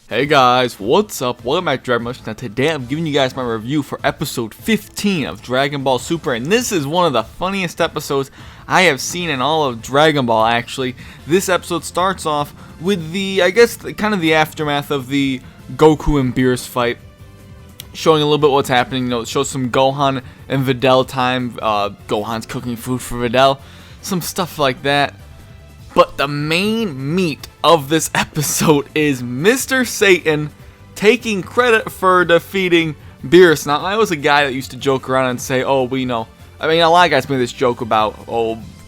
Hey guys, what's up? Welcome back to Dragon Ball. Now today I'm giving you guys my review for episode 15 of Dragon Ball Super, and this is one of the funniest episodes I have seen in all of Dragon Ball actually. This episode starts off with the aftermath of the Goku and Beerus fight, showing a little bit what's happening. It shows some Gohan and Videl time. Gohan's cooking food for Videl, some stuff like that. But the main meat of this episode is Mr. Satan taking credit for defeating Beerus. Now, I was a guy that used to joke around and say, a lot of guys made this joke about,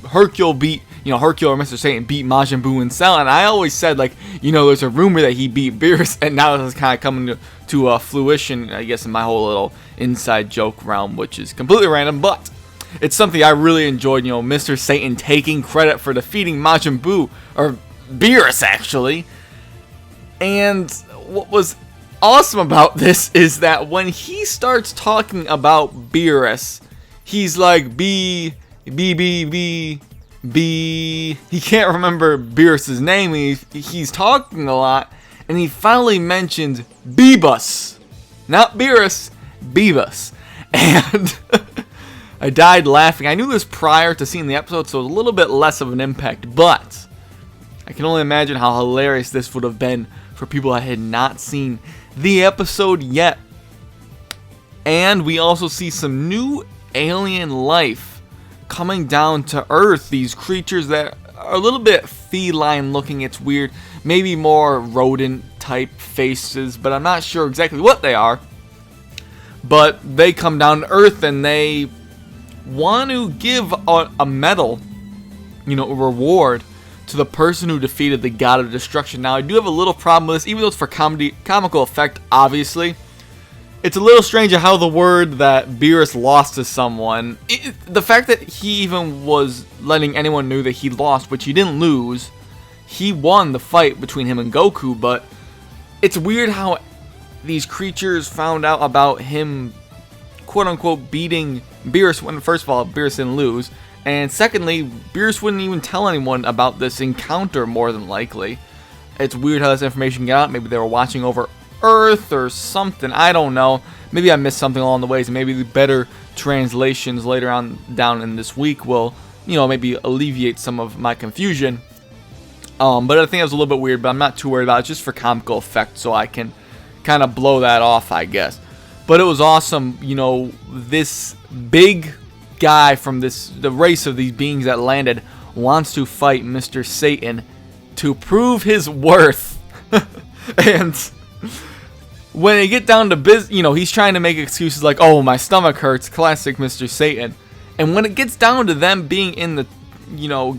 Hercule or Mr. Satan beat Majin Buu and Cell, and I always said, there's a rumor that he beat Beerus, and now this is kind of coming to fruition, I guess, in my whole little inside joke realm, which is completely random, but it's something I really enjoyed, Mr. Satan taking credit for defeating Majin Buu, or Beerus actually. And what was awesome about this is that when he starts talking about Beerus, he's like, B. He can't remember Beerus's name, he's talking a lot, and he finally mentioned Beebus. Not Beerus, Beebus. And I died laughing. I knew this prior to seeing the episode, so it was a little bit less of an impact, but I can only imagine how hilarious this would have been for people that had not seen the episode yet. And we also see some new alien life coming down to Earth. These creatures that are a little bit feline looking. It's weird. Maybe more rodent type faces, but I'm not sure exactly what they are. But they come down to Earth and they want to give a medal, a reward to the person who defeated the God of Destruction. Now, I do have a little problem with this, even though it's for comical effect, obviously. It's a little strange how the word that Beerus lost to someone, the fact that he even was letting anyone know that he lost, which he didn't lose, he won the fight between him and Goku, but it's weird how these creatures found out about him, quote-unquote, beating Beerus when, first of all, Beerus didn't lose, and secondly, Beerus wouldn't even tell anyone about this encounter, more than likely. It's weird how this information got out. Maybe they were watching over Earth or something, I don't know. Maybe I missed something along the ways, and maybe the better translations later on down in this week will, maybe alleviate some of my confusion. But I think it was a little bit weird, but I'm not too worried about it. It's just for comical effect, so I can kind of blow that off, I guess. But it was awesome, this big guy from the race of these beings that landed wants to fight Mr. Satan to prove his worth. And when they get down to business, he's trying to make excuses like, oh, my stomach hurts, classic Mr. Satan. And when it gets down to them being in the,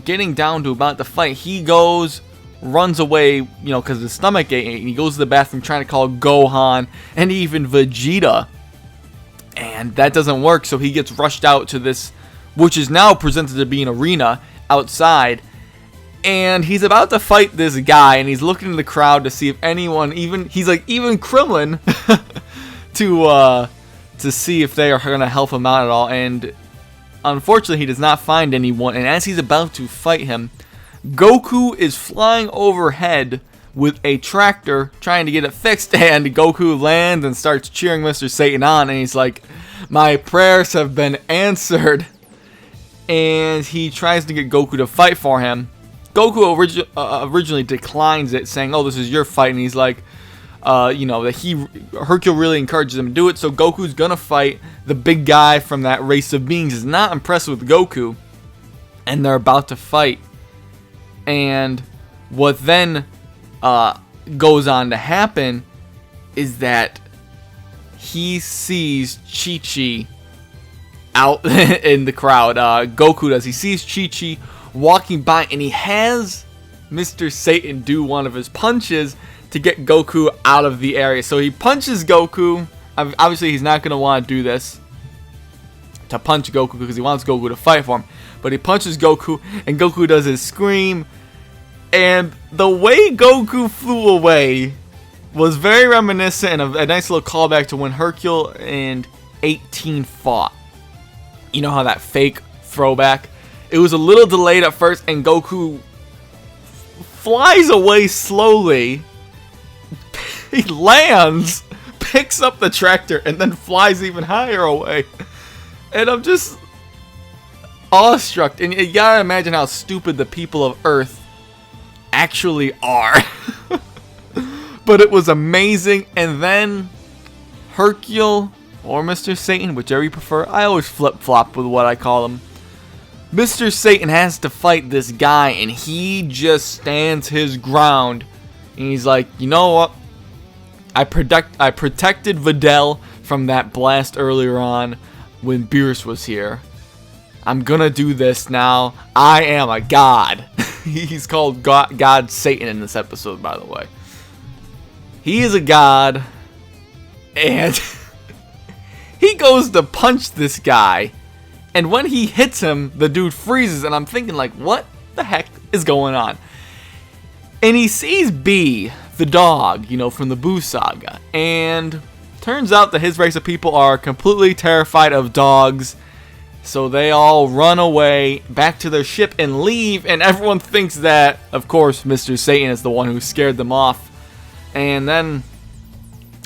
getting down to about the fight, he runs away, because his stomach ate, and he goes to the bathroom trying to call Gohan and even Vegeta, and that doesn't work, so he gets rushed out to this, which is now presented to be an arena outside, and he's about to fight this guy, and he's looking in the crowd to see if anyone, even Krillin, to see if they are going to help him out at all, and unfortunately he does not find anyone, and as he's about to fight him, Goku is flying overhead with a tractor trying to get it fixed, and Goku lands and starts cheering Mr. Satan on, and he's like, my prayers have been answered, and he tries to get Goku to fight for him. Goku originally declines it, saying, oh, this is your fight, and he's like, that Hercule really encourages him to do it, so Goku's gonna fight the big guy from that race of beings. Is not impressed with Goku, and they're about to fight. And what then goes on to happen is that he sees Chi-Chi out in the crowd. Goku does. He sees Chi-Chi walking by, and he has Mr. Satan do one of his punches to get Goku out of the area. So he punches Goku. Obviously, he's not going to want to do this, to punch Goku, because he wants Goku to fight for him. But he punches Goku, and Goku does his scream. And the way Goku flew away was very reminiscent of a nice little callback to when Hercule and 18 fought. You know how that fake throwback? It was a little delayed at first, and Goku flies away slowly, he lands, picks up the tractor, and then flies even higher away. And I'm just awestruck. And you gotta imagine how stupid the people of Earth actually are. But it was amazing. And then Hercule, or Mr. Satan, whichever you prefer. I always flip-flop with what I call him. Mr. Satan has to fight this guy, and he just stands his ground. And he's like, you know what? I protected Videl from that blast earlier on when Beerus was here. I'm gonna do this now. I am a god. He's called God Satan in this episode, by the way. He is a god, and he goes to punch this guy. And when he hits him, the dude freezes, and I'm thinking, like, what the heck is going on? And he sees B, the dog, you know, from the Boo Saga. And turns out that his race of people are completely terrified of dogs. So they all run away back to their ship and leave. And everyone thinks that, of course, Mr. Satan is the one who scared them off. And then,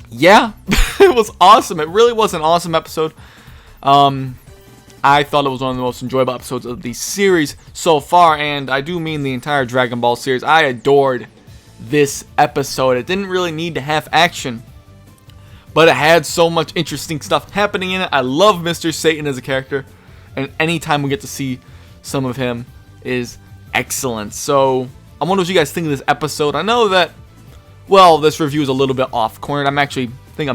yeah, it was awesome. It really was an awesome episode. I thought it was one of the most enjoyable episodes of the series so far, and I do mean the entire Dragon Ball series. I adored this episode. It didn't really need to have action, but it had so much interesting stuff happening in it. I love Mr. Satan as a character, and anytime we get to see some of him is excellent. So I wonder what you guys think of this episode. I know that, well, this review is a little bit off-cornered. I'm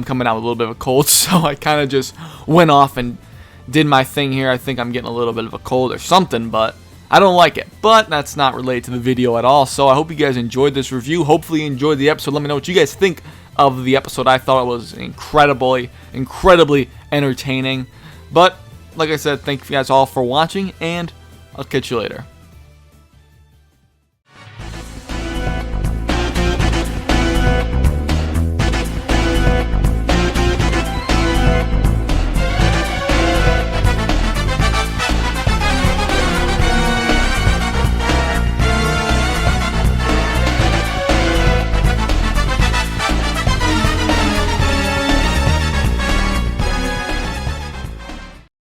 coming out with a little bit of a cold, so I kind of just went off and did my thing here. I think I'm getting a little bit of a cold or something, but I don't like it. But that's not related to the video at all. So I hope you guys enjoyed this review. Hopefully you enjoyed the episode. Let me know what you guys think of the episode. I thought it was incredibly entertaining. But like I said, thank you guys all for watching, and I'll catch you later.